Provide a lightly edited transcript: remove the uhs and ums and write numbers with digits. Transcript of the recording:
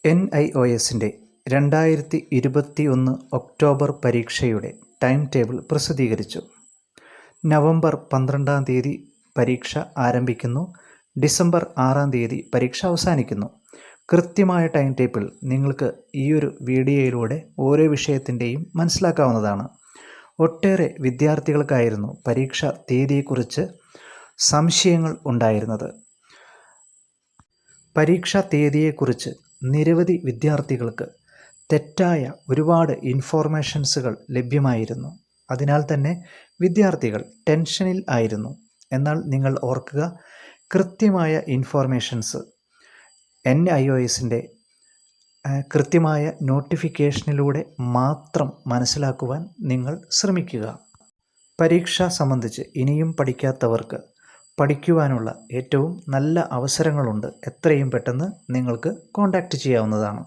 NIOSൻ്റെ 2021 October പരീക്ഷയുടെ time table പ്രസിദ്ധീകരിച്ചു. November 12-ാം തീയതി പരീക്ഷ ആരംഭിക്കുന്നു. ഡിസംബർ 6-ാം തീയതി പരീക്ഷ അവസാനിക്കുന്നു. കൃത്യമായ ടൈം ടേബിൾ നിങ്ങൾക്ക് ഈയൊരു വീഡിയോയിലൂടെ ഓരോ വിഷയത്തിൻ്റെയും മനസ്സിലാക്കാവുന്നതാണ്. ഒട്ടേറെ വിദ്യാർത്ഥികൾക്കായിരുന്നു പരീക്ഷാ തീയതിയെക്കുറിച്ച് സംശയങ്ങൾ ഉണ്ടായിരുന്നത്. പരീക്ഷാ തീയതിയെക്കുറിച്ച് നിരവധി വിദ്യാർത്ഥികൾക്ക് തെറ്റായ ഒരുപാട് ഇൻഫോർമേഷൻസുകൾ ലഭ്യമായിരുന്നു. അതിനാൽ തന്നെ വിദ്യാർത്ഥികൾ ടെൻഷനിൽ ആയിരുന്നു. എന്നാൽ നിങ്ങൾ ഓർക്കുക, കൃത്യമായ ഇൻഫോർമേഷൻസ് NIOSൻ്റെ കൃത്യമായ നോട്ടിഫിക്കേഷനിലൂടെ മാത്രം മനസ്സിലാക്കുവാൻ നിങ്ങൾ ശ്രമിക്കുക. പരീക്ഷ സംബന്ധിച്ച് ഇനിയും പഠിക്കാത്തവർക്ക് പഠിക്കുവാനുള്ള ഏറ്റവും നല്ല അവസരങ്ങളുണ്ട്. എത്രയും പെട്ടെന്ന് നിങ്ങൾക്ക് കോൺടാക്റ്റ് ചെയ്യാവുന്നതാണ്.